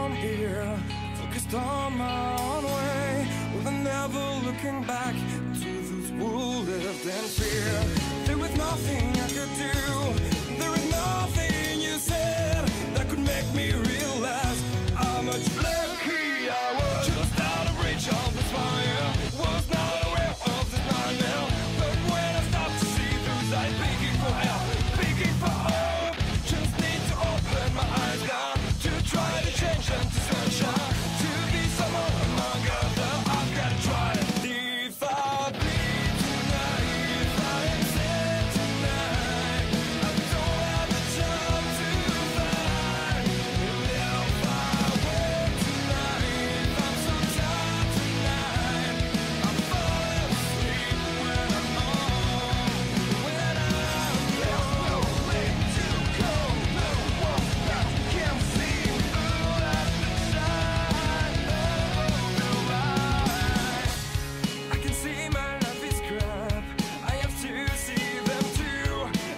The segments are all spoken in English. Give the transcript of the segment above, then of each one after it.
from here, focused on my own way, with never looking back to those who lived in fear. There was nothing I could do, there was nothing you said that could make me realize how much lucky I was. Just out of reach of this fire, was not aware of this nightmare, but when I stopped to see those eyes begging for help, begging for hope, just need to open my eyes now to try to change them to sunshine, to be someone among others. I've got to try it. If I bleed tonight, if I am sad tonight, I don't have the time to find. If I work tonight, if I'm so tired tonight, I fall asleep when I'm home, when I'm no way to go, no one that can see through at the side of the light. I can see my life is crap, I have to see them too.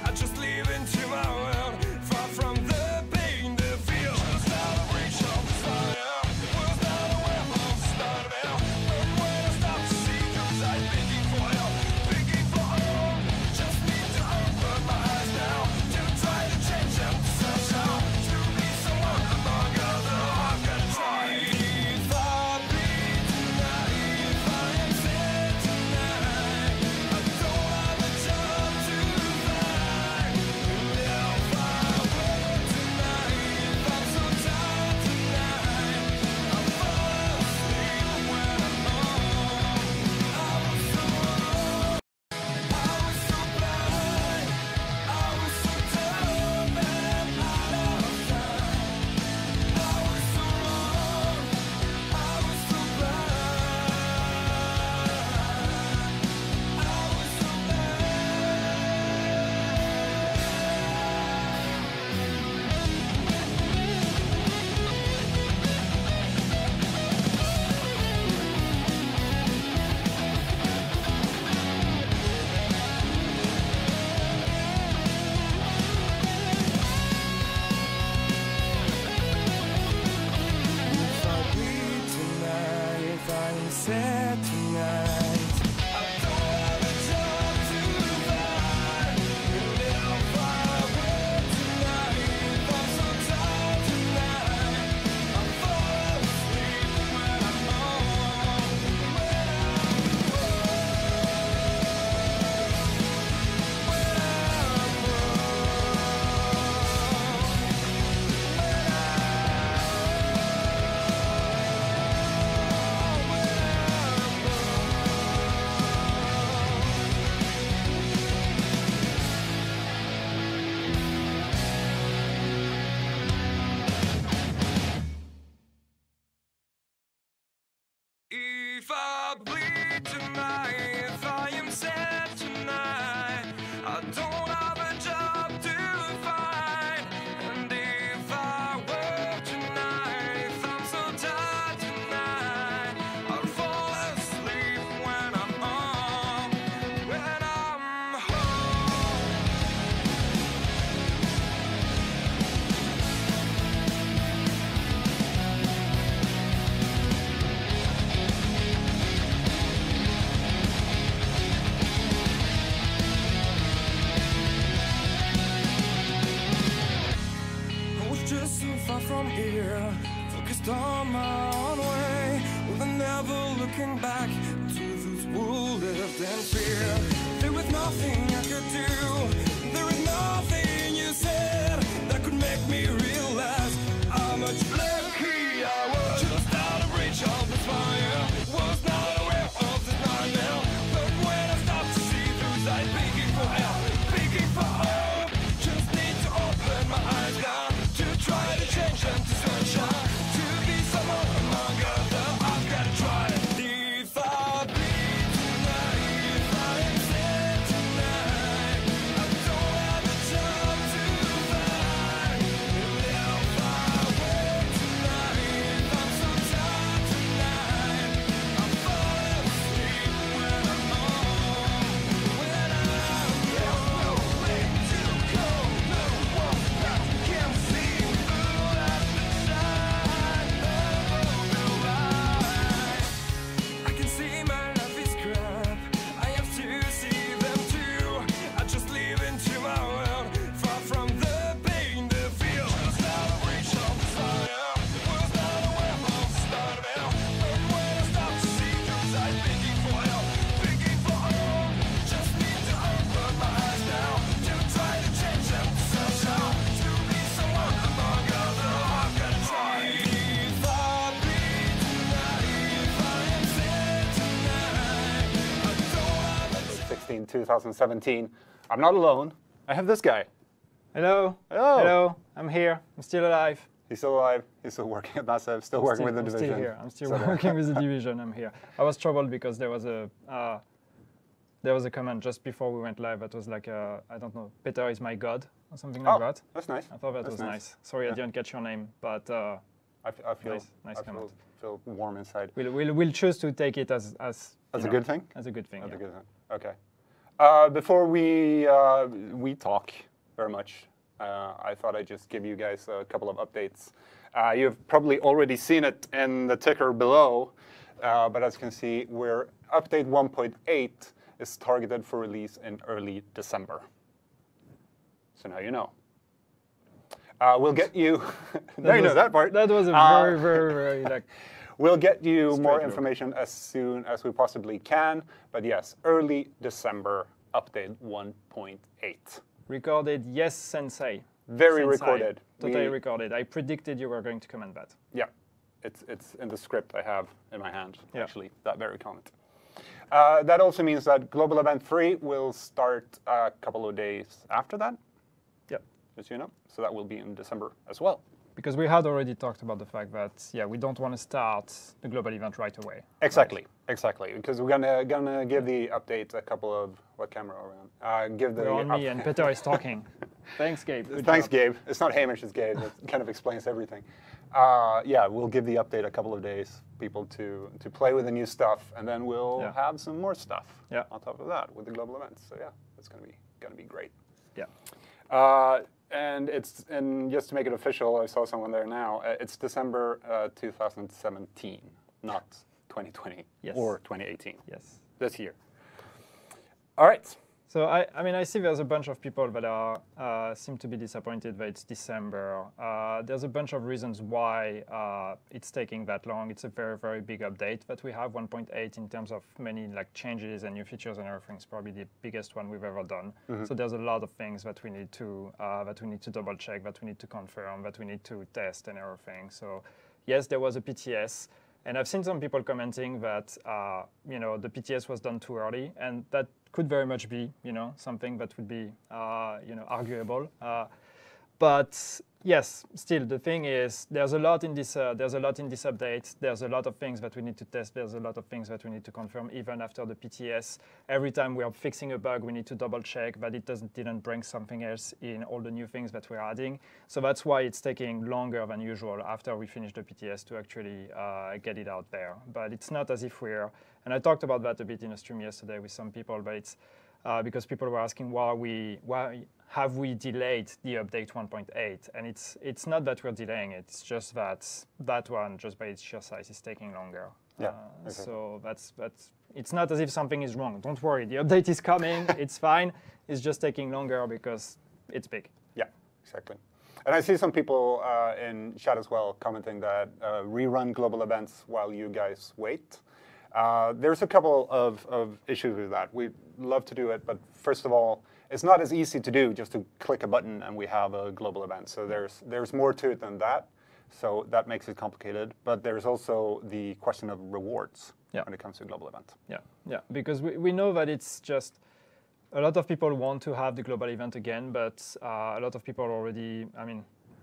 I just live into my world, far from the pain, the feel. Just out of reach of the fire, was not aware of the start of hell, but when I stop to see those eyes begging for help, begging for hope, just need to open my eyes now to try to change them to sunshine, to be someone among others. I've got to try. If I bleed tonight, if I am sad tonight, I don't have a job to find. If I work tonight, if I'm so tired tonight, I fall asleep when I'm home. I was so alone, I was so blind, I was so dumb and out of time. I was so wrong, I was so blind, I was so If I bleed tonight, if I am sad tonight, I don't have a job to find. If I work tonight, if I'm so tired tonight, I fall asleep when I'm home, when I'm If I bleed tonight, if I am sad tonight, I don't have a job to find. And if I work tonight, if I'm so tired tonight, I'll fall asleep when I'm home, when I'm home. I was just so far from here, focused on my own way, with never looking back to those who lived in fear. There was nothing I could do, there was nothing you said that could make me realize how much lucky I was. Just out of reach of this fire, was not aware of this nightmare, but when I stopped to see those eyes begging for help, begging for hope, just need to open my eyes now to try to change them to sunshine, to be someone among others. I've got to try it. If I bleed tonight, if I am sad tonight, 2017. I'm not alone. I have this guy. Hello. Hello. Hello. I'm here. I'm still alive. He's still alive. He's still working at Massive. Still working with the division. I'm still here. I'm still working with the division. I'm here. I was troubled because there was a comment just before we went live that was like, I don't know, Peter is my god or something like that. That's nice. I thought that was nice. Sorry, I didn't catch your name, but I feel nice comment. Feel warm inside. We'll choose to take it as a good thing. As a good thing. As a good thing. Okay. Before we talk very much, I thought I'd just give you guys a couple of updates. You've probably already seen it in the ticker below, but as you can see, update 1.8 is targeted for release in early December. So now you know. We'll get you. Now you know that part. That was a very like. We'll get you more information as soon as we possibly can. But yes, early December update 1.8. Recorded, yes, Sensei. Very recorded. Totally recorded. I predicted you were going to comment that. Yeah, it's in the script I have in my hand. Yeah. Actually, that very comment. That also means that Global Event 3 will start a couple of days after that. Yep. Just so you know. So that will be in December as well. Because we had already talked about the fact that, yeah, we don't want to start the global event right away. Exactly, exactly. Because we're gonna give the update a couple of, what camera are we on? We're on me and Peter is talking. Thanks, Gabe. Thanks, Gabe. It's not Hamish, it's Gabe. That kind of explains everything. Yeah, we'll give the update a couple of days, people to play with the new stuff, and then we'll have some more stuff on top of that with the global events. So yeah, it's gonna be great. Yeah. And just to make it official, I saw someone there now. It's December 2017, not 2020 or 2018. Yes. This year. All right. So I mean, I see there's a bunch of people that are seem to be disappointed that it's December. There's a bunch of reasons why it's taking that long. It's a very, very big update that we have. 1.8 in terms of many like changes and new features and everything is probably the biggest one we've ever done. Mm-hmm. So there's a lot of things that we need to double check, that we need to confirm, that we need to test and everything. So yes, there was a PTS. And I've seen some people commenting that the PTS was done too early, and that could very much be something that would be arguable. But yes, still the thing is there's a lot in this update. There's a lot of things that we need to test. There's a lot of things that we need to confirm even after the PTS. Every time we are fixing a bug, we need to double check that it didn't bring something else in all the new things that we're adding. So that's why it's taking longer than usual after we finish the PTS to actually get it out there. But it's not as if and I talked about that a bit in a stream yesterday with some people, but it's because people were asking why have we delayed the update 1.8? And it's not that we're delaying it. It's just that one, just by its sheer size, is taking longer. Yeah. So that's it's not as if something is wrong. Don't worry. The update is coming. It's fine. It's just taking longer because it's big. Yeah, exactly. And I see some people in chat as well commenting that rerun global events while you guys wait. There's a couple of issues with that. We'd love to do it, but first of all, it's not as easy to do just to click a button and we have a global event. So there's more to it than that. So that makes it complicated. But there's also the question of rewards when it comes to a global event. Yeah, because we know that it's just a lot of people want to have the global event again, but a lot of people already,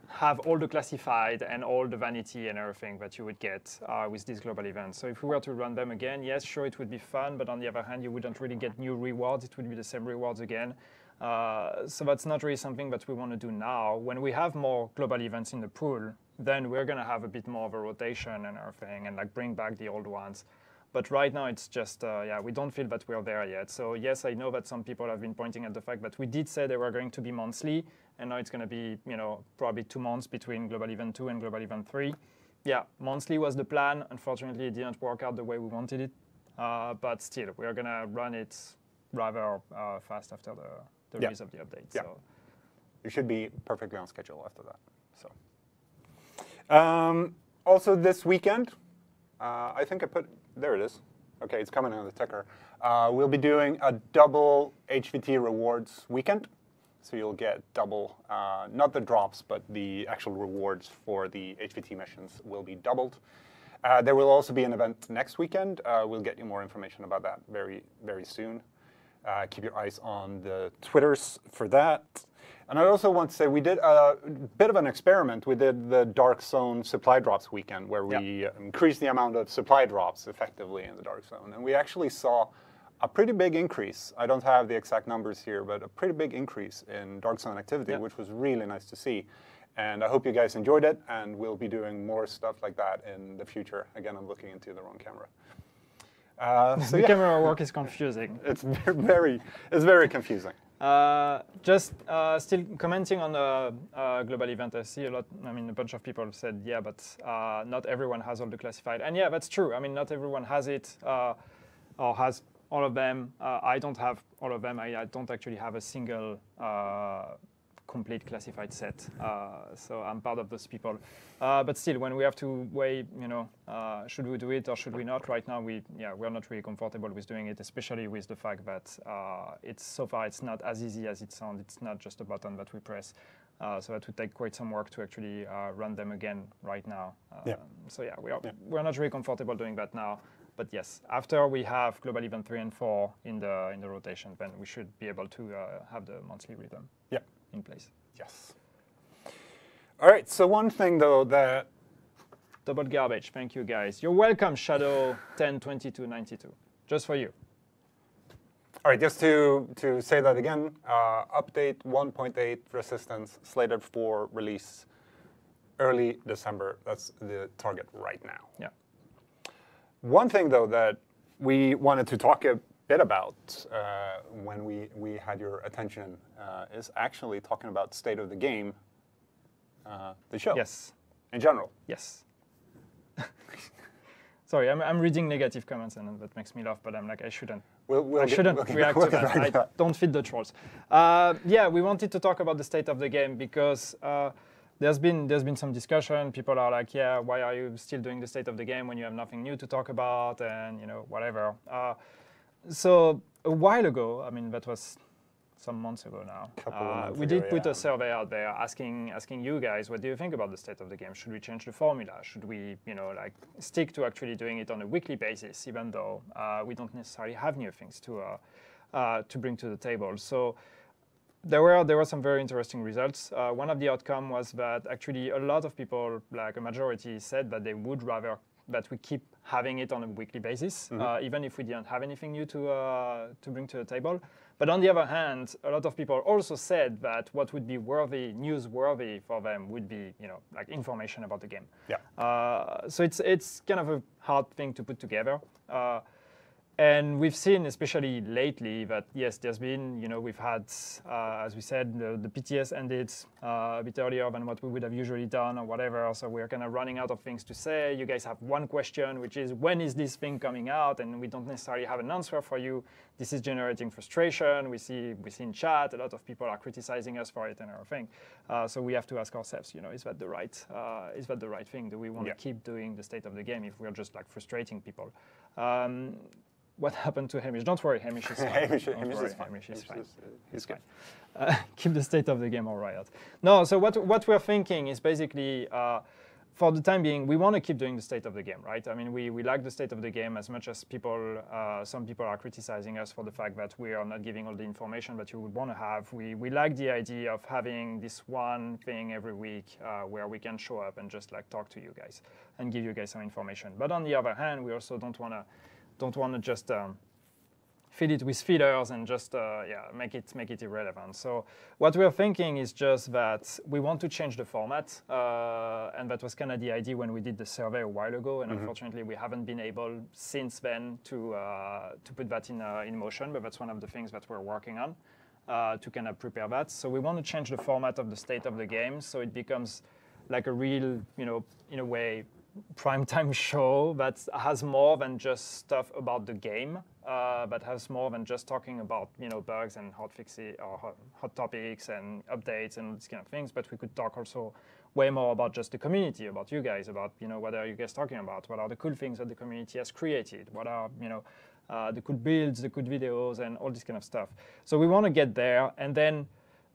have all the classified and all the vanity and everything that you would get with these global events. So if we were to run them again, yes, sure, it would be fun, but on the other hand, you wouldn't really get new rewards. It would be the same rewards again. So that's not really something that we want to do now. When we have more global events in the pool, then we're going to have a bit more of a rotation and everything and like bring back the old ones. But right now, it's just, we don't feel that we're there yet. So yes, I know that some people have been pointing at the fact that we did say they were going to be monthly, and now it's going to be, probably 2 months between Global Event 2 and Global Event 3. Yeah, monthly was the plan. Unfortunately, it didn't work out the way we wanted it. But still, we're going to run it rather fast after the release of the update. Yeah. So. You should be perfectly on schedule after that. So, also this weekend, I think there it is. Okay, it's coming on the ticker. We'll be doing a double HVT rewards weekend. So you'll get double, not the drops, but the actual rewards for the HVT missions will be doubled. There will also be an event next weekend. We'll get you more information about that very, very soon. Keep your eyes on the Twitters for that. And I also want to say we did a bit of an experiment. We did the Dark Zone supply drops weekend where we increased the amount of supply drops effectively in the Dark Zone. And we actually saw a pretty big increase. I don't have the exact numbers here, but a pretty big increase in Dark Zone activity, which was really nice to see. And I hope you guys enjoyed it, and we'll be doing more stuff like that in the future. Again, I'm looking into the wrong camera. The camera work is confusing. It's very confusing. Just still commenting on the global event, I see a bunch of people said, yeah, but not everyone has all the classified. And yeah, that's true. I mean, not everyone has it or has all of them. I don't have all of them. I don't actually have a single complete classified set. So I'm part of those people. But still, when we have to weigh, should we do it or should we not? Right now, we're not really comfortable with doing it, especially with the fact that so far it's not as easy as it sounds. It's not just a button that we press. So that would take quite some work to actually run them again right now. So yeah, we're not really comfortable doing that now. But yes, after we have Global Event 3 and 4 in the rotation, then we should be able to have the monthly rhythm in place. Yes. All right, so one thing though that... Double garbage, thank you guys. You're welcome, Shadow 102292, just for you. All right, just to say that again, update 1.8 Resistance slated for release early December. That's the target right now. Yeah. One thing, though, that we wanted to talk a bit about when we had your attention is actually talking about state of the game, the show. Yes. In general. Yes. Sorry, I'm reading negative comments, and that makes me laugh, but I'm like, I shouldn't. I shouldn't react to that. I don't feed the trolls. Yeah, we wanted to talk about the state of the game because there's been some discussion. People are like, yeah, why are you still doing the state of the game when you have nothing new to talk about and whatever. So a while ago, I mean that was some months ago now, we did put a survey out there asking you guys, what do you think about the state of the game? Should we change the formula? Should we stick to actually doing it on a weekly basis, even though we don't necessarily have new things to bring to the table? So there were some very interesting results. One of the outcomes was that actually a lot of people, like a majority, said that they would rather that we keep having it on a weekly basis, even if we didn't have anything new to bring to the table. But on the other hand, a lot of people also said that what would be newsworthy for them would be, like information about the game. Yeah. So it's kind of a hard thing to put together. And we've seen, especially lately, that yes, there's been, we've had, as we said, the PTS ended a bit earlier than what we would have usually done or whatever. So we're kind of running out of things to say. You guys have one question, which is, when is this thing coming out? And we don't necessarily have an answer for you. This is generating frustration. We see in chat, a lot of people are criticizing us for it and everything. So we have to ask ourselves, is that the right thing? Do we want to keep doing the state of the game if we're just like frustrating people? What happened to Hamish? Don't worry, Hamish is fine. Hamish is fine. He's fine. Keep the state of the game all right. No, so what we're thinking is basically, for the time being, we want to keep doing the state of the game, right? I mean, we like the state of the game as much as some people are criticizing us for the fact that we are not giving all the information that you would want to have. We like the idea of having this one thing every week where we can show up and just like talk to you guys and give you guys some information. But on the other hand, we also don't want to just feed it with feeders and just make it irrelevant. So what we're thinking is just that we want to change the format, and that was kind of the idea when we did the survey a while ago. And unfortunately, we haven't been able since then to put that in motion. But that's one of the things that we're working on to kind of prepare that. So we want to change the format of the state of the game so it becomes like a real, in a way, primetime show that has more than just stuff about the game, but has more than just talking about bugs and hot fixes or hot topics and updates and these kind of things. But we could talk also way more about just the community, about you guys, about what are you guys talking about, what are the cool things that the community has created, what are the cool builds, the cool videos, and all this kind of stuff. So we want to get there, and then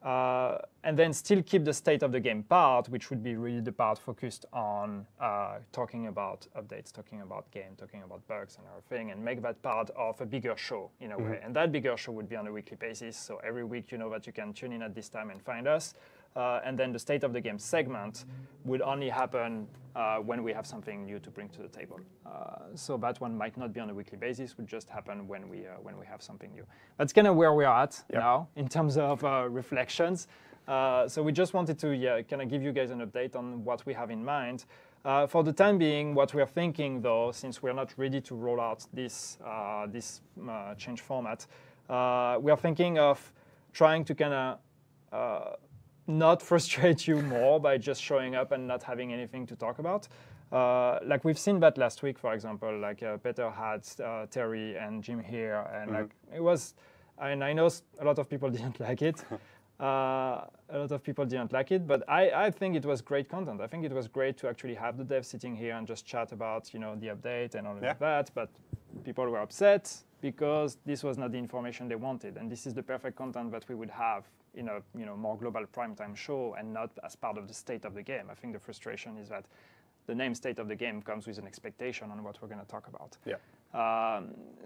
and then still keep the state of the game part, which would be really the part focused on talking about updates, talking about game, talking about bugs and everything, and make that part of a bigger show in a way. And that bigger show would be on a weekly basis. So every week you know that you can tune in at this time and find us. And then the state of the game segment would only happen when we have something new to bring to the table. So that one might not be on a weekly basis, would just happen when we have something new. That's kind of where we are at now in terms of reflections. So we just wanted to kind of give you guys an update on what we have in mind. For the time being, what we are thinking, though, since we're not ready to roll out this change format, we are thinking of trying to kind of not frustrate you more by just showing up and not having anything to talk about. Like we've seen that last week, for example, like Peter had Terry and Jim here, and like it was, and I know a lot of people didn't like it. A lot of people didn't like it, but I think it was great content. I think it was great to actually have the devs sitting here and just chat about, the update and all of that, but people were upset because this was not the information they wanted, and this is the perfect content that we would have in a more global primetime show and not as part of the state of the game. I think the frustration is that the name state of the game comes with an expectation on what we're going to talk about.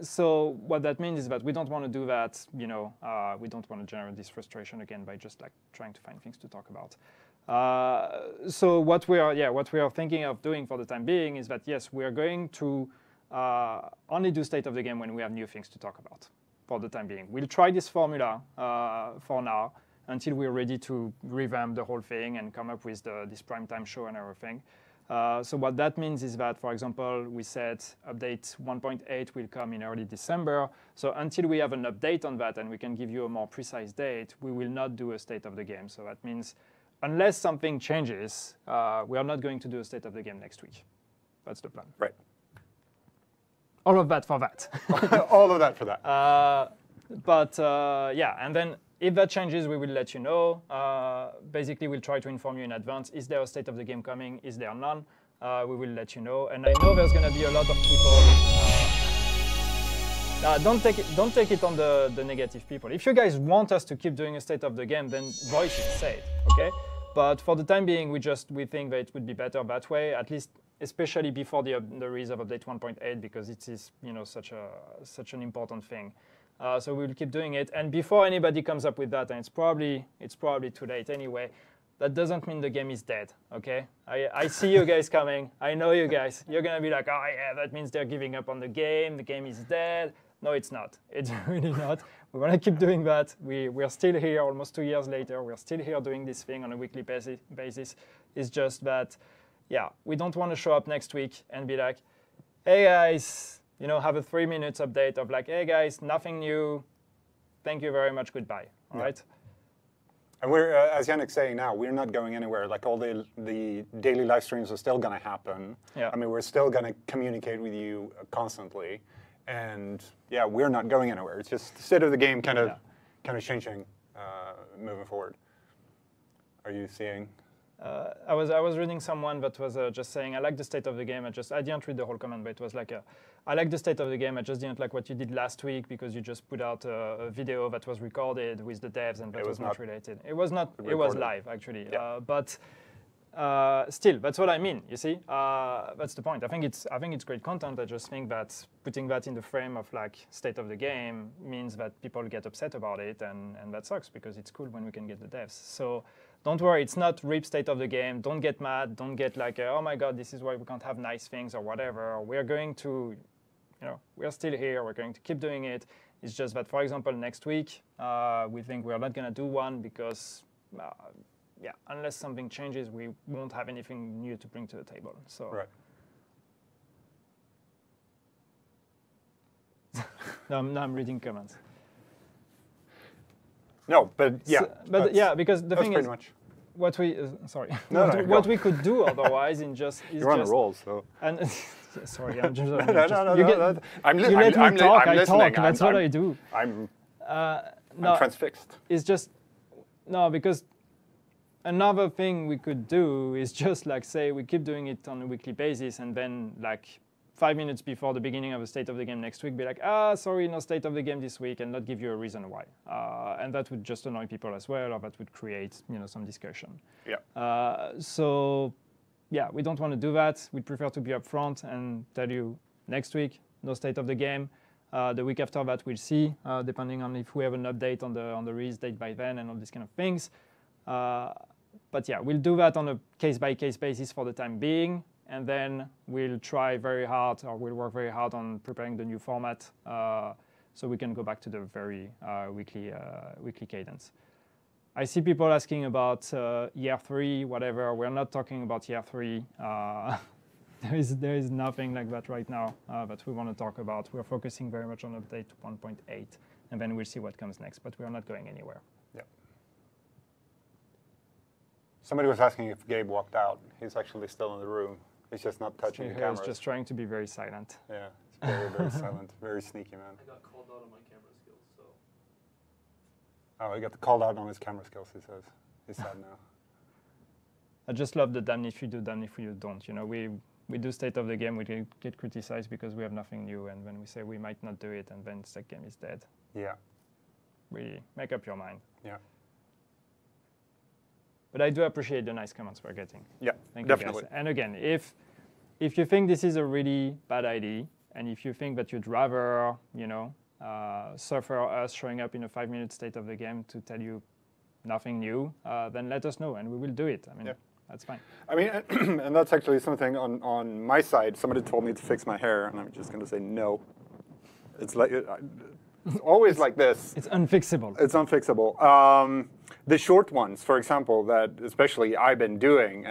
So what that means is that we don't want to do that. We don't want to generate this frustration again by just like trying to find things to talk about. So what we are thinking of doing for the time being is that yes, we are going to only do state of the game when we have new things to talk about. For the time being, we'll try this formula for now until we're ready to revamp the whole thing and come up with this primetime show and everything. So what that means is that, for example, we said update 1.8 will come in early December. So until we have an update on that and we can give you a more precise date, we will not do a state of the game. So that means unless something changes, we are not going to do a state of the game next week. That's the plan. Right. All of that for that. All of that for that. And then if that changes, we will let you know. Basically, we'll try to inform you in advance. Is there a state of the game coming? Is there none? We will let you know. And I know there's going to be a lot of people. Don't take it on the negative people. If you guys want us to keep doing a state of the game, then voice it, say it, okay? But for the time being, we think that it would be better that way, at least. Especially before the release of update 1.8, because it is such an important thing. So we'll keep doing it, and before anybody comes up with that, and it's probably too late anyway. That doesn't mean the game is dead. Okay, I see you guys coming. I know you guys. You're gonna be like, oh yeah, that means they're giving up on the game. The game is dead. No, it's not. It's really not. We want to keep doing that. We're still here almost 2 years later. We're still here doing this thing on a weekly basis. It's just that. Yeah, we don't want to show up next week and be like, hey guys, have a 3 minutes update of like, hey guys, nothing new. Thank you very much, goodbye. All right? And we're, as Yannick's saying now, we're not going anywhere. Like all the daily live streams are still going to happen. Yeah. I mean, we're still going to communicate with you constantly. And yeah, we're not going anywhere. It's just the state of the game kind of changing moving forward. Are you seeing? I was reading someone that was just saying, I like the state of the game. I didn't read the whole comment, but it was like, I like the state of the game. I just didn't like what you did last week because you just put out a video that was recorded with the devs and that was not related. It was not. Recorded. It was live actually. Yeah. But still, that's what I mean. You see, that's the point. I think it's great content. I just think that putting that in the frame of like state of the game means that people get upset about it, and that sucks because it's cool when we can get the devs. So. Don't worry, it's not rip state of the game. Don't get mad. Don't get like, oh my God, this is why we can't have nice things or whatever. We're going to, we're still here. We're going to keep doing it. It's just that, for example, next week, we think we're not going to do one because, unless something changes, we won't have anything new to bring to the table. So. Right. Now I'm reading comments. No, but yeah. So, because the thing is, much. What we what we could do otherwise You're on a roll, so. And sorry, I'm just. I'm listening. Talk. That's what I do. I'm transfixed. It's just because another thing we could do is just like say we keep doing it on a weekly basis, and then like 5 minutes before the beginning of a state of the game next week, be like, sorry, no state of the game this week, and not give you a reason why. And that would just annoy people as well, or that would create some discussion. Yeah. So yeah, we don't want to do that. We'd prefer to be upfront and tell you next week, no state of the game. The week after that, we'll see, depending on if we have an update on the release date by then and all these kind of things. But yeah, we'll do that on a case-by-case basis for the time being. And then we'll try very hard, or we'll work very hard on preparing the new format so we can go back to the very weekly cadence. I see people asking about year 3, whatever. We're not talking about year 3. There is nothing like that right now that we want to talk about. We're focusing very much on update 1.8, and then we'll see what comes next. But we are not going anywhere. Yeah. Somebody was asking if Gabe walked out. He's actually still in the room. He's just not touching the camera. He's just trying to be very silent. Yeah, it's very, very silent. Very sneaky, man. I got called out on my camera skills, so. Oh, he got called out on his camera skills, he says. He's sad now. I just love the damn if you do, damn if you don't. We do state of the game, we get criticized because we have nothing new, and when we say we might not do it, and then the game is dead. Yeah. Really, make up your mind. Yeah. But I do appreciate the nice comments we're getting. Yeah, Thank definitely. you guys. And again, if you think this is a really bad idea, and if you think that you'd rather, suffer us showing up in a 5-minute state of the game to tell you nothing new, then let us know, and we will do it. I mean, that's fine. I mean, and that's actually something on my side. Somebody told me to fix my hair, and I'm just going to say no. It's like it's always like this. It's unfixable. It's unfixable. The short ones, for example, that especially I've been doing,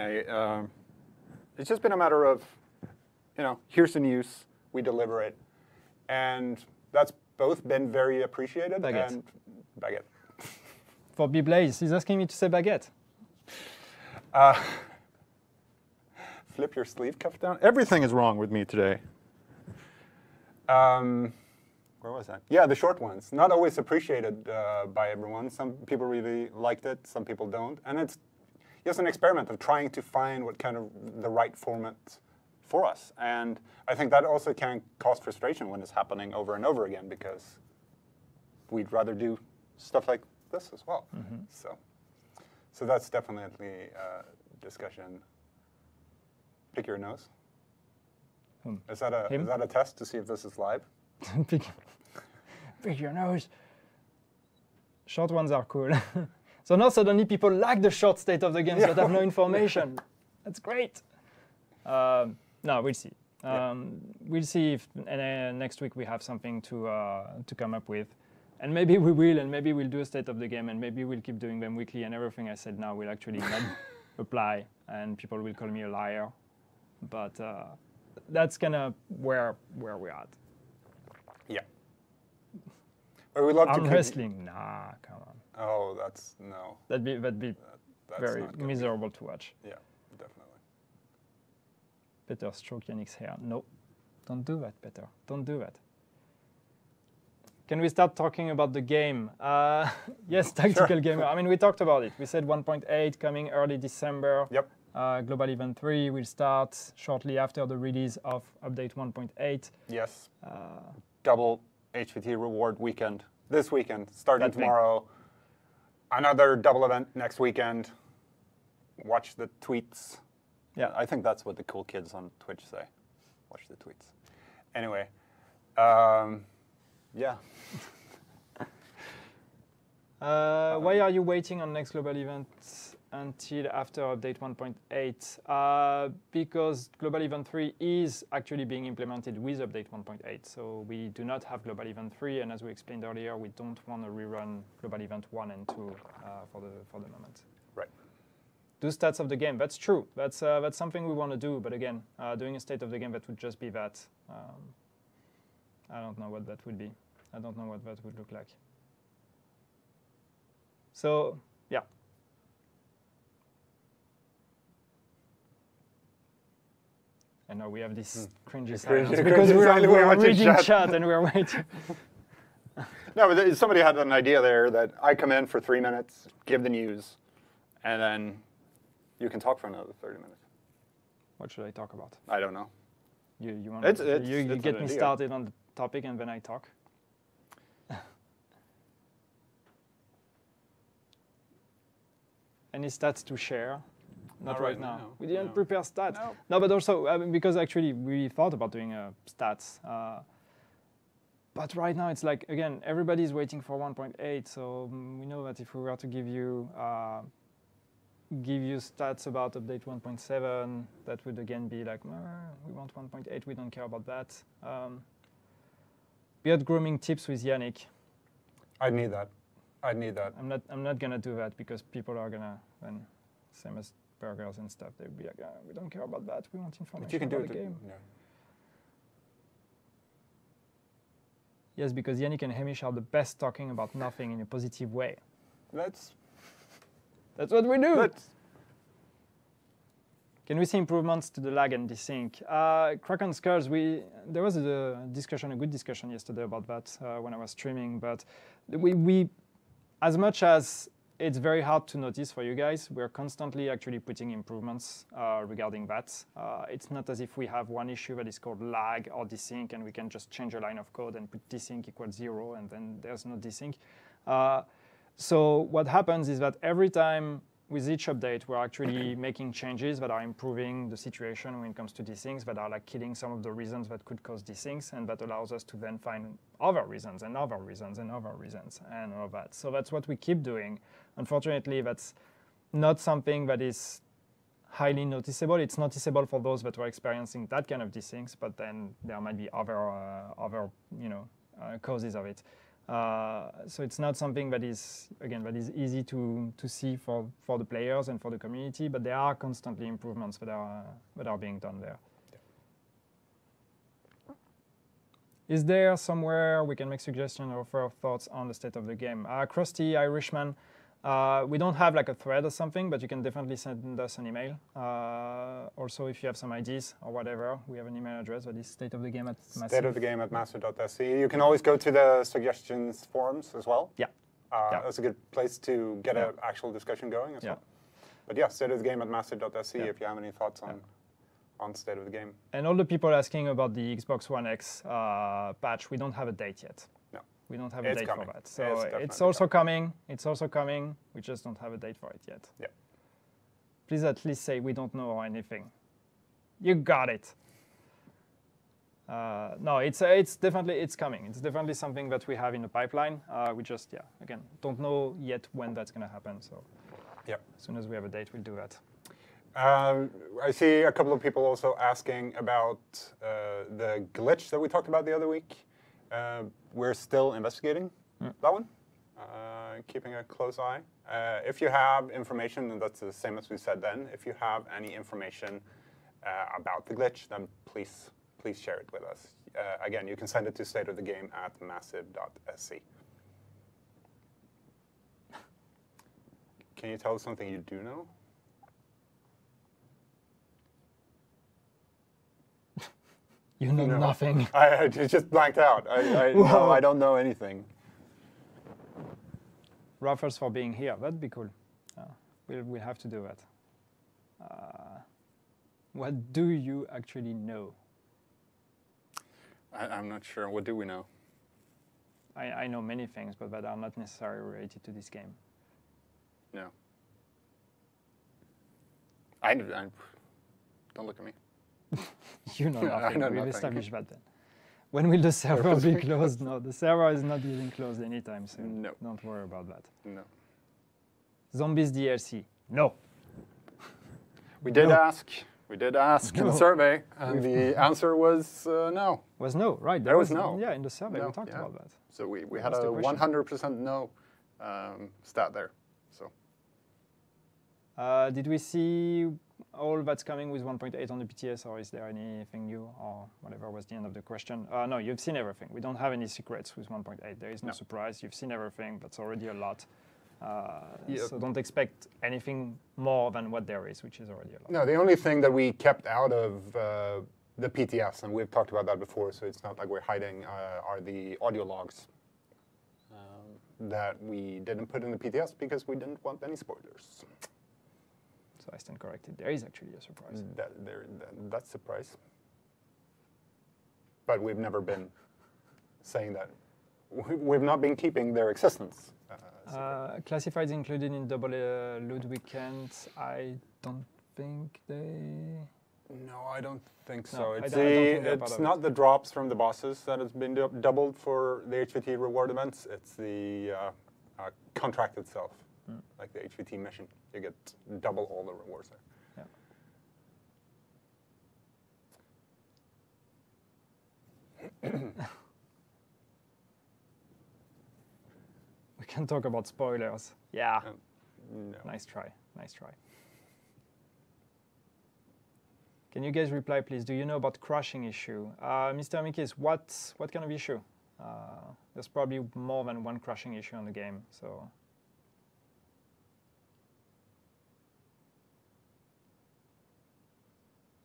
it's just been a matter of, here's the news, we deliver it, and that's both been very appreciated. Baguette. And baguette. For B-Blaze, he's asking me to say baguette. Flip your sleeve cuff down. Everything is wrong with me today. Where was I? Yeah, the short ones. Not always appreciated by everyone. Some people really liked it, some people don't. And it's just an experiment of trying to find what kind of the right format for us. And I think that also can cause frustration when it's happening over and over again, because we'd rather do stuff like this as well. Mm-hmm. So that's definitely a discussion. Pick your nose. Is that a test to see if this is live? Pick your nose. Short ones are cool. So now suddenly people like the short state of the games that have no information. That's great. No, we'll see. We'll see if next week we have something to come up with. And maybe we will, and maybe we'll do a state of the game, and maybe we'll keep doing them weekly, and everything I said now will actually not apply, and people will call me a liar. But that's kind of where we're at. Yeah. But we love arm to wrestling? Nah, come on. Oh, that's no. That'd be very miserable to watch. Yeah, definitely. Peter stroke Yannick's hair. No, don't do that, Peter. Don't do that. Can we start talking about the game? Yes, Tactical Gamer. I mean, we talked about it. We said 1.8 coming early December. Yep. Global Event 3 will start shortly after the release of Update 1.8. Yes. Double HVT reward weekend. This weekend, starting tomorrow. Another double event next weekend. Watch the tweets. Yeah, I think that's what the cool kids on Twitch say. Watch the tweets. Anyway. Yeah. Why are you waiting on next global event until after update 1.8? Because global event 3 is actually being implemented with update 1.8. So we do not have global event 3, and as we explained earlier, we don't want to rerun global event 1 and 2 for the moment. Right. Do stats of the game. That's true. That's something we want to do. But again, doing a state of the game that would just be that. I don't know what that would be. I don't know what that would look like. So, yeah. And now we have this cringy silence because we're reading chat and we're waiting. No, but somebody had an idea there that I come in for 3 minutes, give the news, and then you can talk for another 30 minutes. What should I talk about? I don't know. You want It's you get an me idea. started on the topic and then I talk. Any stats to share? Not right now. We didn't prepare stats. No, but also because actually we thought about doing stats. But right now it's like, again, everybody's waiting for 1.8. So we know that if we were to give you stats about update 1.7, that would again be like, we want 1.8, we don't care about that. Beard grooming tips with Yannick. I need that. I need that. I'm not gonna do that because people are gonna, and same as burgers and stuff, they'll be like, we don't care about that. We want information But you can do about it. the game. Yeah. Yes, because Yannick and Hamish are the best talking about nothing in a positive way. That's what we do. Let's. Can we see improvements to the lag and desync? Kraken Skulls, there was a good discussion yesterday about that when I was streaming, but we as much as it's very hard to notice for you guys, we're constantly actually putting improvements regarding that. It's not as if we have one issue that is called lag or desync and we can just change a line of code and put desync equals 0 and then there's no desync. So what happens is that every time with each update, we're actually making changes that are improving the situation when it comes to desyncs, that are like killing some of the reasons that could cause desyncs, and that allows us to then find other reasons and other reasons and other reasons and all of that. So that's what we keep doing. Unfortunately, that's not something that is highly noticeable. It's noticeable for those that are experiencing that kind of desyncs, but then there might be other causes of it. So it's not something that is, again, that is easy to see for the players and for the community, but there are constantly improvements that are being done there. Yeah. Is there somewhere we can make suggestions or offer thoughts on the state of the game? Krusty Irishman, we don't have like a thread or something, but you can definitely send us an email. Also, if you have some ideas or whatever, we have an email address that is stateofthegame@massive. Stateofthegame@massive.se. You can always go to the suggestions forums as well. Yeah. That's a good place to get an actual discussion going as well. But yeah, stateofthegame@massive.se if you have any thoughts on State of the Game. And all the people asking about the Xbox One X patch, we don't have a date yet. No. We don't have a date for that. So it's definitely also coming. It's also coming. We just don't have a date for it yet. Yeah. Please at least say we don't know or anything. You got it. No, it's definitely coming. It's definitely something that we have in the pipeline. We just again don't know yet when that's going to happen. So yeah, as soon as we have a date, we'll do that. I see a couple of people also asking about the glitch that we talked about the other week. We're still investigating that one, keeping a close eye. If you have information, and that's the same as we said then, if you have any information about the glitch, then please share it with us. Again, you can send it to stateofthegame@massive.se. Can you tell us something you do know? You know nothing. I just blanked out. No, I don't know anything. Raffles for being here. That'd be cool. We'll have to do that. What do you actually know? I'm not sure. What do we know? I know many things, but that are not necessarily related to this game. No. I don't look at me. You know nothing. I know We've nothing. established that then. When will the server be closed? No, the server is not getting closed anytime soon. No. Don't worry about that. No. Zombies DLC? No. We did ask in the survey, and the answer was no. Was no, right? There was no. Yeah, in the survey No, we talked about that. So we had That's a the question. 100% no stat there. So Did we see all that's coming with 1.8 on the BTS, or is there anything new, or whatever was the end of the question? No, you've seen everything. We don't have any secrets with 1.8. There is no surprise. You've seen everything. That's already a lot. So don't expect anything more than what there is, which is already a lot. no, the only thing that we kept out of the PTS, and we've talked about that before, so it's not like we're hiding, are the audio logs that we didn't put in the PTS because we didn't want any spoilers. So I stand corrected. There is actually a surprise. That's a surprise. but we've never been saying that. We've not been keeping their existence. Classifieds included in double loot weekends. I don't think they. No, I don't think so. No, It's, I don't think they're part it's of not it. the drops from the bosses that has been doubled for the HVT reward events. It's the contract itself, like the HVT mission. You get double all the rewards there. We can talk about spoilers. Yeah. No. Nice try. Nice try. Can you guys reply, please? Do you know about crashing issue? Mr. Mikis, what kind of issue? There's probably more than one crashing issue on the game, so.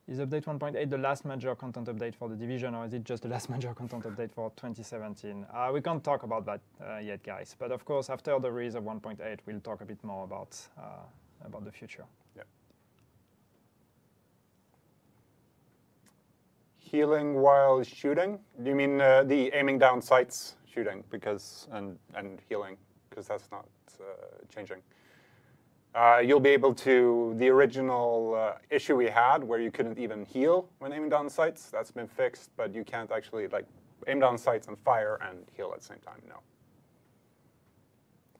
Is update 1.8 the last major content update for The Division, or is it just the last major content update for 2017? We can't talk about that yet, guys. But of course, after the release of 1.8, we'll talk a bit more about the future. Yeah. Healing while shooting? Do you mean the aiming down sights shooting and healing? Because that's not changing. You'll be able to, the original issue we had where you couldn't even heal when aiming down sights, that's been fixed, but you can't actually like aim down sights and fire and heal at the same time, no.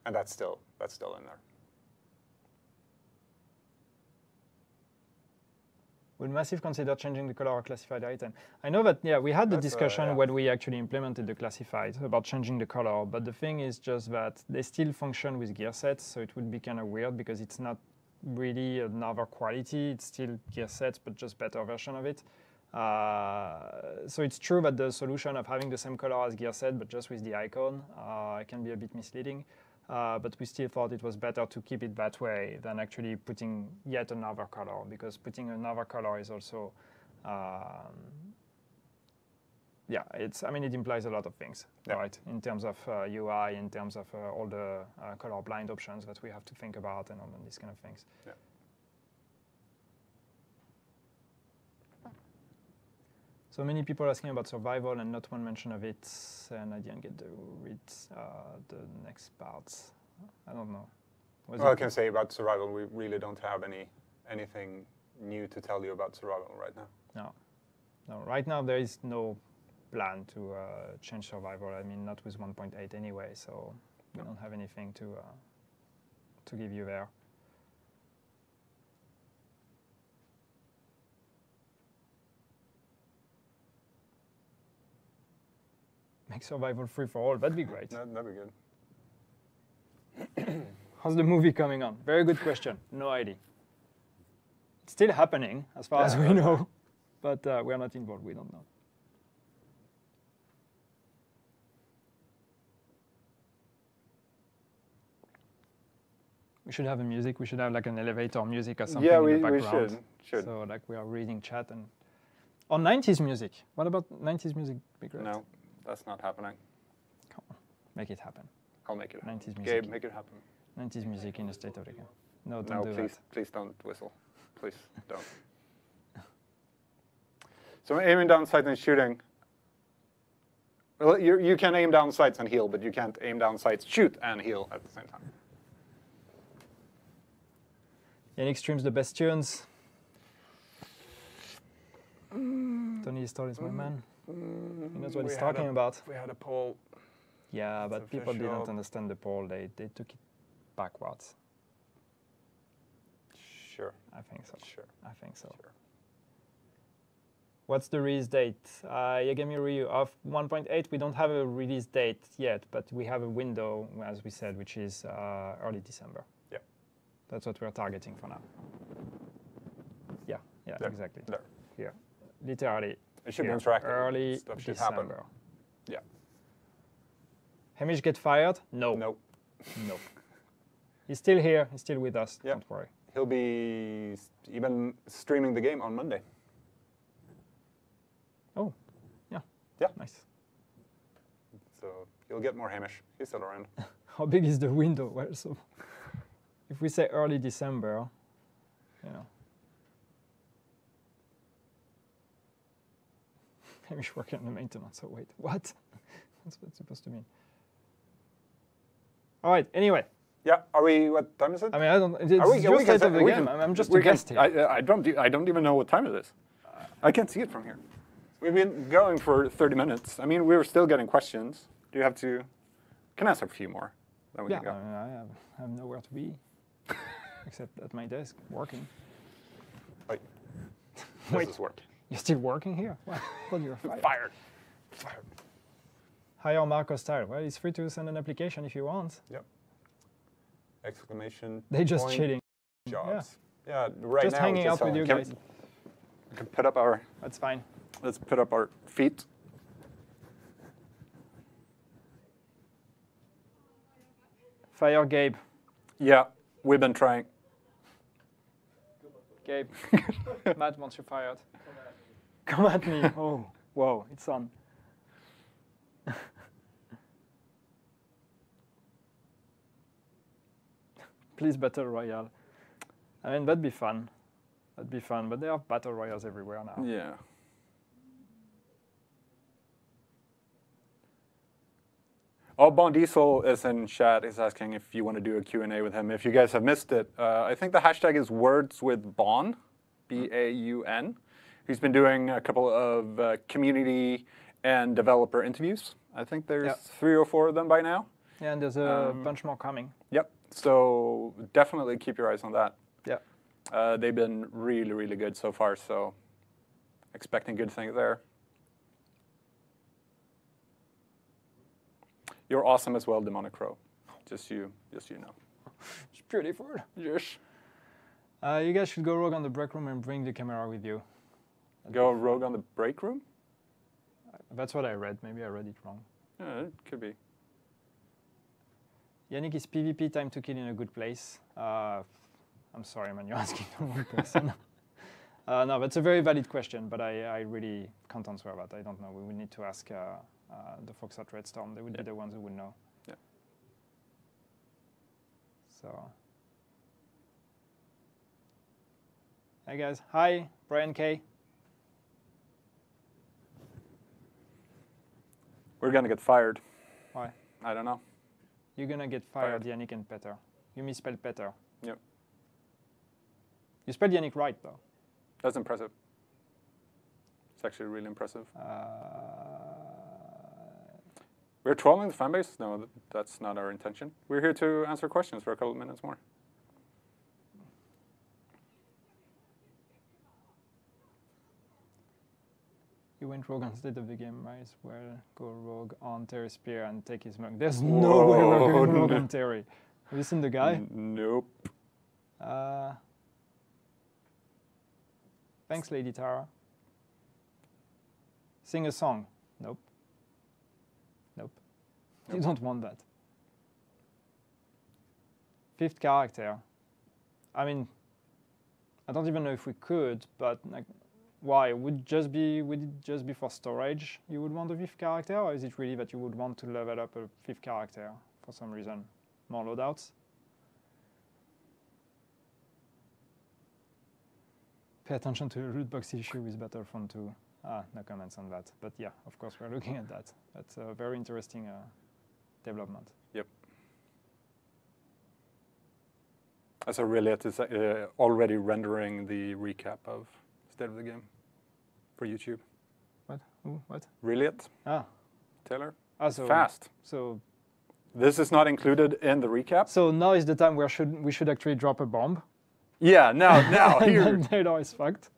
And that's still in there. Would Massive consider changing the color of classified item? I know that, yeah, we had the discussion when we actually implemented the classified about changing the color, but the thing is just that they still function with gear sets, so it would be kind of weird because it's not really another quality. It's still gear sets, but just better version of it. So it's true that the solution of having the same color as gear set, but just with the icon, can be a bit misleading. But we still thought it was better to keep it that way than actually putting yet another color, because putting another color is also, yeah, I mean, it implies a lot of things, right? In terms of UI, in terms of all the color blind options that we have to think about and all these kind of things. Yeah. So many people asking about survival and not one mention of it, and I didn't get to read the next parts. I don't know. Well, I can say about survival, we really don't have anything new to tell you about survival right now. No. Right now there is no plan to change survival. I mean, not with 1.8 anyway, so we don't have anything to give you there. Make survival free for all. That'd be great. That'd be good. How's the movie coming on? Very good question. No idea. It's still happening, as far as we know, but we're not involved. We don't know. We should have a music. We should have like an elevator music or something in the background. We should. So like we are reading chat and. Or 90s music. What about 90s music? Be great. No. That's not happening. Come on, make it happen. I'll make it happen. 90s music. Gabe, make it happen. 90s music in the state of the game. No, don't do that. Please don't whistle. Please don't. So aiming down sights and shooting. Well, you can aim down sights and heal, but you can't aim down sights, shoot, and heal at the same time. Yannick streams the best tunes. Tony Stoll is my man. He knows what he's talking about. We had a poll. Yeah, but people official. didn't understand the poll. They took it backwards. Sure. I think so. Sure. I think so. Sure. What's the release date? Yagami Ryu of 1.8. We don't have a release date yet, but we have a window, as we said, which is early December. Yeah. That's what we're targeting for now. Yeah, There. exactly. There. Here. Literally. It should here. be interactive. Early Stuff should December. happen. Yeah. Hamish get fired? No. No. No. He's still here. He's still with us. Yeah. Don't worry. He'll be even streaming the game on Monday. Oh, yeah. Yeah. Nice. So you'll get more Hamish. He's still around. How big is the window? Well, so if we say early December, you know. Finish working on the maintenance. So wait, what? What's that supposed to mean? All right. Anyway. Yeah. Are we? What time is it? I mean, I don't. It's your state of the game. I'm just a guest here. I don't even know what time it is. I can't see it from here. We've been going for 30 minutes. I mean, we were still getting questions. Do you have to? Can answer a few more. Then we Yeah. can go. I mean, I have nowhere to be, except at my desk working. Wait. Wait. This is working. You're still working here? Well, you're fired. Fired. Fired. Hire Marco style. Well, it's free to send an application if you want. Yep. Exclamation. They just point, cheating. Jobs. Yeah. Right Just now. hanging out with you guys. We can put up our. That's fine. Let's put up our feet. Fire Gabe. Yeah, we've been trying. Gabe. Matt wants you fired. Come at me. Oh, whoa, it's on. Please Battle Royale. I mean, that'd be fun. That'd be fun, but there are Battle Royales everywhere now. Yeah. Oh, Bon Diesel is in chat. He's asking if you want to do a Q&A with him. If you guys have missed it, I think the hashtag is Words with Bon, B-A-U-N. He's been doing a couple of community and developer interviews. I think there's 3 or 4 of them by now. Yeah, and there's a bunch more coming. Yep. So definitely keep your eyes on that. Yeah. They've been really, really good so far. So expecting good things there. You're awesome as well, Demonic Crow. Just you know. It's beautiful. Yes. You guys should go rogue on the break room and bring the camera with you. Go rogue on the break room? That's what I read. Maybe I read it wrong. Yeah, it could be. Yannick, is PvP time to kill in a good place? I'm sorry, man, you're asking the wrong person. No, that's a very valid question, but I really can't answer that. I don't know. We would need to ask the folks at Redstorm. They would be the ones who would know. Yeah. So. Hi, guys. Hi, Brian K. We're going to get fired. Why? I don't know. You're going to get fired, Yannick and Peter. You misspelled Peter. Yep. You spelled Yannick right, though. That's impressive. It's actually really impressive. We're trolling the fanbase? No, that's not our intention. We're here to answer questions for a couple of minutes more. You went rogue on State of the Game, might as well go rogue on Terry Spear and take his mug. There's no way we're going rogue on Terry. Have you seen the guy? Nope. Thanks, Lady Tara. Sing a song. Nope. Nope. You don't want that. 5th character. I mean, I don't even know if we could, but like, why? Would it just be for storage you would want a 5th character, or is it really that you would want to level up a 5th character for some reason? More loadouts? Pay attention to the loot box issue with Battlefront 2. No comments on that. But yeah, of course, we're looking at that. That's a very interesting development. Yep. So Reliet is already rendering the recap of State of the Game for YouTube. What? Who? What? Reliet. Ah. Taylor. So fast. So. This is not included in the recap. So now is the time where we should actually drop a bomb. Yeah. Now here. And then Taylor is fucked.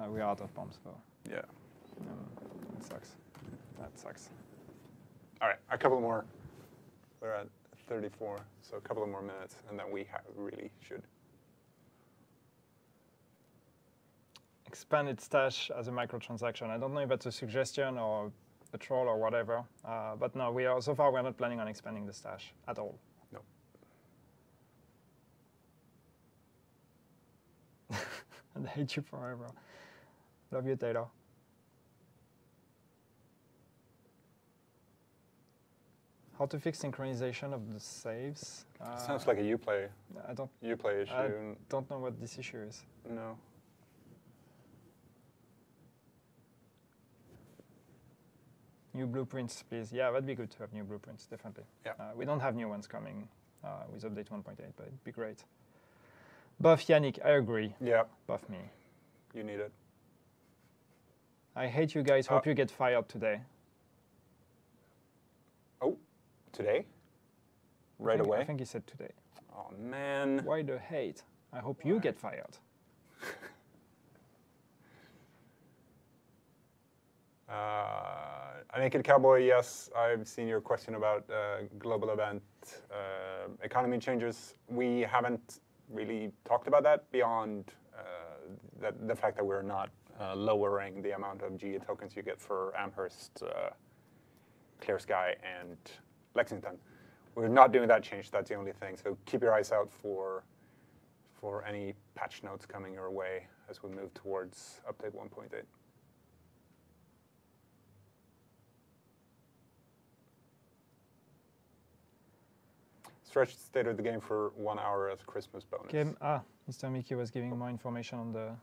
We're out of bombs, though. Yeah. It sucks. That sucks. All right, a couple more. We're at 34, so a couple of more minutes, and then we really should. Expanded stash as a microtransaction. I don't know if that's a suggestion or a troll or whatever, but no, so far we're not planning on expanding the stash at all. No. And I hate you forever. Love you, Taylor. How to fix synchronization of the saves? Sounds like a Uplay. I don't. Uplay issue. I don't know what this issue is. No. New blueprints, please. Yeah, that'd be good to have new blueprints, definitely. Yeah. We don't have new ones coming with update 1.8, but it'd be great. Buff Yannick, I agree. Yeah. Buff me. You need it. I hate you guys. Hope you get fired today. Oh, today? Right away? I think he said today. Oh, man. Why the hate? I hope you get fired. Naked Cowboy, yes, I've seen your question about global event economy changes. We haven't really talked about that beyond the fact that we're not lowering the amount of GE tokens you get for Amherst, Clear Sky, and Lexington. We're not doing that change. That's the only thing. So keep your eyes out for any patch notes coming your way as we move towards update 1.8. Stretched state of the game for 1 hour as Christmas bonus. Mr. Mickey was giving more information on the...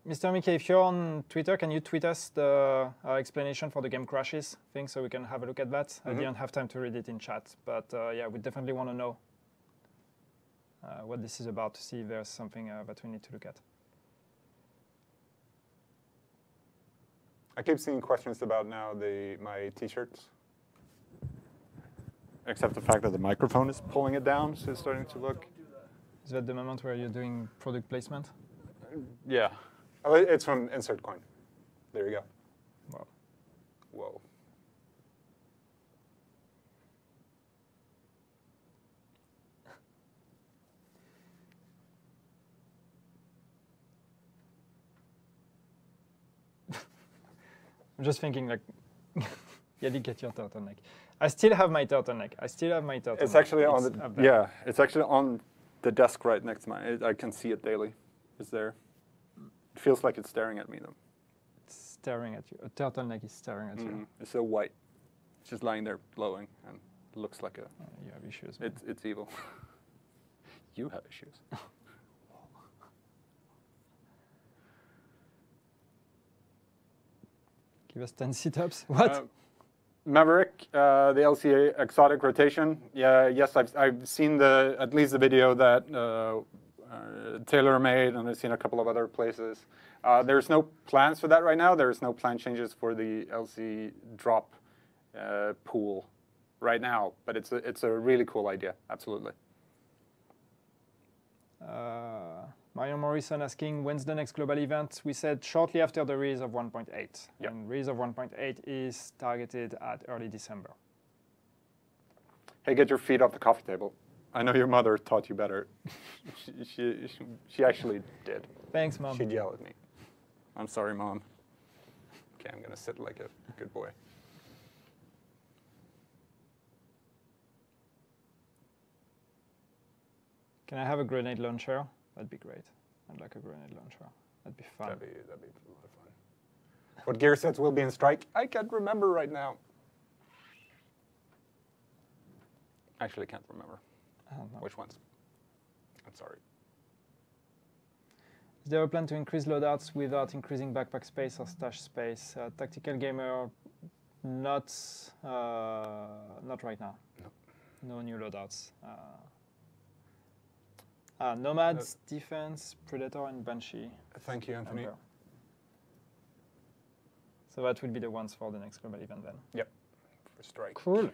Mr. Mickey, if you're on Twitter, can you tweet us the explanation for the game crashes thing so we can have a look at that? I didn't have time to read it in chat, but yeah, we definitely want to know what this is about to see if there's something that we need to look at. I keep seeing questions about now my t-shirts. Except the fact that the microphone is pulling it down, so it's starting to look... Is that the moment where you're doing product placement? Yeah. Oh, it's from Insert Coin. There you go. Wow. Whoa. I'm just thinking, like, yeah, you get your turtleneck. I still have my turtleneck. It's actually on the it's actually on the desk right next to mine. I can see it daily. It's there. It feels like it's staring at me though. It's staring at you. A turtleneck is staring at you. It's so white. It's just lying there glowing and looks like a. You have issues. It's evil. You have issues. Give us 10 sit-ups. What? Maverick, the LCA exotic rotation. Yeah, yes, I've seen at least the video that Taylor made, and I've seen a couple of other places. There's no plans for that right now. There's no plan changes for the LC drop pool right now, but it's a really cool idea. Absolutely. Mario Morrison asking, when's the next global event? We said shortly after the release of 1.8. Yep. And release of 1.8 is targeted at early December. Hey, get your feet off the coffee table. I know your mother taught you better. she actually did. Thanks, Mom. She'd yell at me. I'm sorry, Mom. Okay, I'm going to sit like a good boy. Can I have a grenade launcher? That'd be great. I'd like a grenade launcher. That'd be fun. That'd be a lot of fun. What gear sets will be in Strike? I can't remember right now. Actually, can't remember. I don't know. Which ones? I'm sorry. Is there a plan to increase loadouts without increasing backpack space or stash space? Tactical gamer, not right now. No new loadouts. Nomads, Defense, Predator, and Banshee. Thank you, Anthony. Emperor. So that would be the ones for the next global event then. Yep, for Strike. Cool.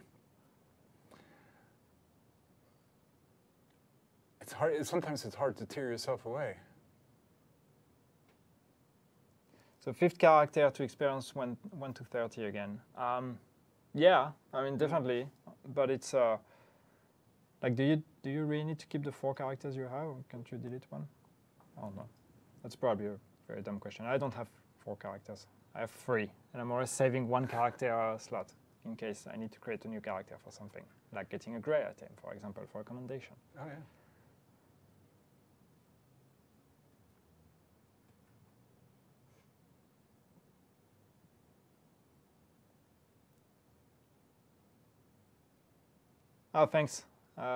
It's hard. Sometimes it's hard to tear yourself away. So 5th character to experience 1 to 30 again. Yeah, I mean definitely, but it's like, do you really need to keep the 4 characters you have, or can't you delete one? I don't know. That's probably a very dumb question. I don't have 4 characters. I have 3, and I'm always saving 1 character slot in case I need to create a new character for something, like getting a grey item, for example, for a commendation. Oh yeah. Oh, thanks.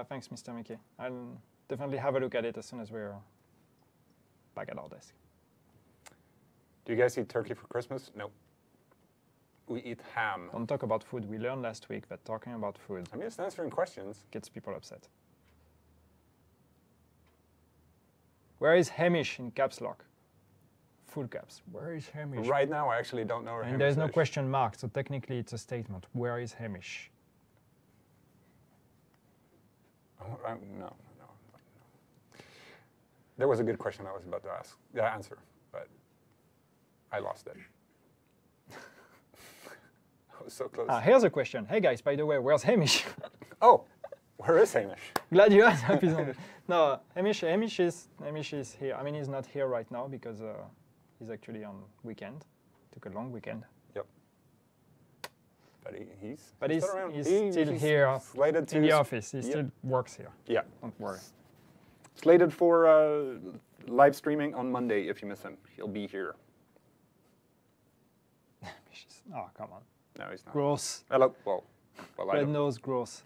Thanks, Mr. Mickey. I'll definitely have a look at it as soon as we're back at our desk. Do you guys eat turkey for Christmas? No. We eat ham. Don't talk about food. We learned last week that talking about food I'm just answering questions. gets people upset. Where is Hamish in caps lock? Full caps. Where is Hamish? Right now, I actually don't know where And Hamish there's no is. question mark, so technically it's a statement. Where is Hamish? No. There was a good question I was about to answer, but I lost it. I was so close. Here's a question. Hey guys, by the way, where's Hamish? Oh, where is Hamish? Glad you asked. Happy Sunday. No, Hamish is here. I mean, he's not here right now because he's actually on weekend. Took a long weekend. Yep. But he's He's still around. still here slated in to the office. He still works here. Yeah. Don't worry. Slated for live streaming on Monday if you miss him. He'll be here. Oh, come on. No, he's not. Gross. Hello. Well, I Red don't. nose, gross.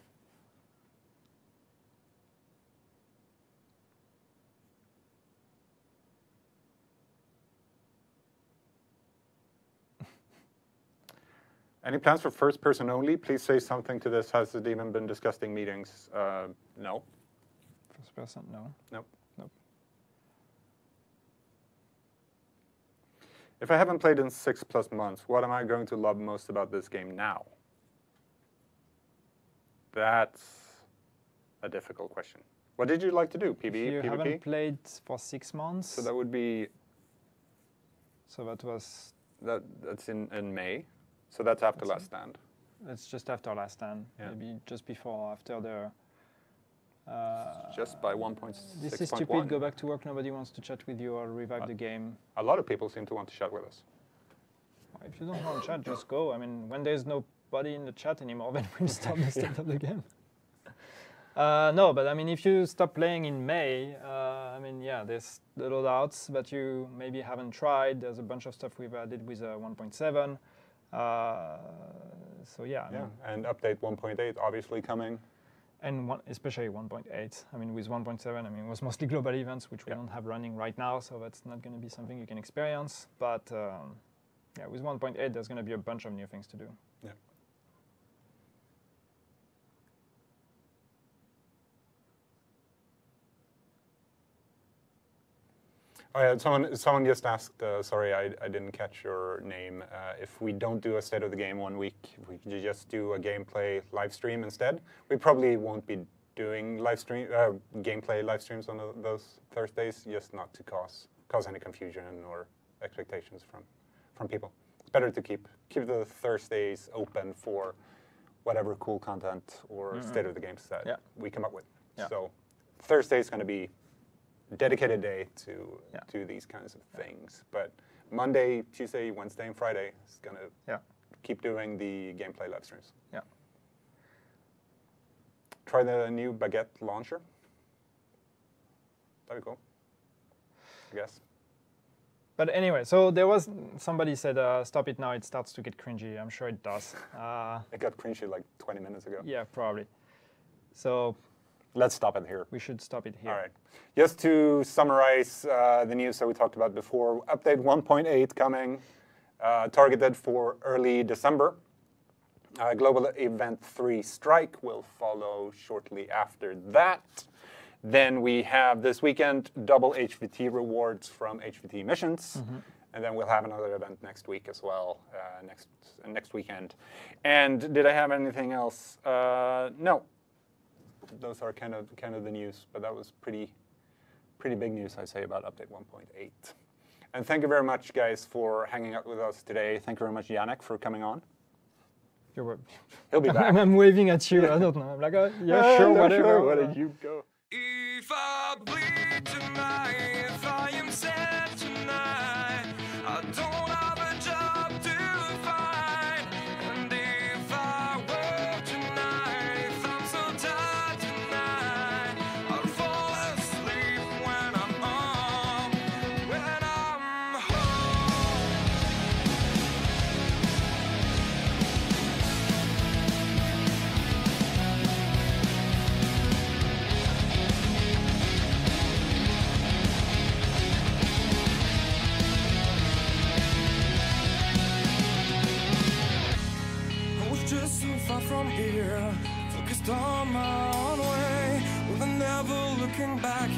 Any plans for first person only? Please say something to this. Has it even been discussed in meetings? No. First person, no. Nope. Nope. If I haven't played in 6+ months, what am I going to love most about this game now? That's a difficult question. What did you like to do? PvE, You PvP? haven't played for 6 months. So that would be, So that was. that's in May. So that's after Last Stand. That's just after Last Stand. Yeah. Maybe just before, after the. Just by 1.6.1. This is stupid. Go back to work. Nobody wants to chat with you or revive the game. A lot of people seem to want to chat with us. If you don't want to chat, just go. I mean, when there's nobody in the chat anymore, then we'll stop the state of the game. No, but I mean, if you stop playing in May, I mean, yeah, there's the loadouts that you maybe haven't tried. There's a bunch of stuff we've added with 1.7. So yeah. I mean, And update 1.8 obviously coming. and especially 1.8. I mean, with 1.7, I mean, it was mostly global events, which we don't have running right now, so that's not going to be something you can experience. But yeah, with 1.8, there's going to be a bunch of new things to do. Yeah. Oh yeah, someone just asked, sorry, I didn't catch your name. If we don't do a State of the Game 1 week, if we could just do a gameplay live stream instead. We probably won't be doing gameplay live streams on those Thursdays, just not to cause any confusion or expectations from people. It's better to keep the Thursdays open for whatever cool content or State of the Game set we come up with. Yeah. So Thursday is going to be dedicated day to these kinds of things. But Monday, Tuesday, Wednesday, and Friday is going to keep doing the gameplay live streams. Yeah. Try the new baguette launcher. That'd be cool, I guess. But anyway, so there was somebody said, stop it now, it starts to get cringy. I'm sure it does. It got cringy like 20 minutes ago. Yeah, probably. So let's stop it here. We should stop it here. All right. Just to summarize the news that we talked about before, update 1.8 coming, targeted for early December. Global Event 3 Strike will follow shortly after that. Then we have this weekend double HVT rewards from HVT missions. And then we'll have another event next week as well, next weekend. And did I have anything else? No. Those are kind of the news, but that was pretty big news, I'd say, about update 1.8. And thank you very much, guys, for hanging out with us today. Thank you very much, Yannick, for coming on. He'll be back. I'm waving at you. I don't know. I'm like, yeah, sure, whatever. Sure, where did you go? If I bleed tonight, if I am sad tonight, I don't have a job to find. And if I work tonight, if I'm so tired tonight, I'll fall asleep when I'm home. focused on my own way, with never looking back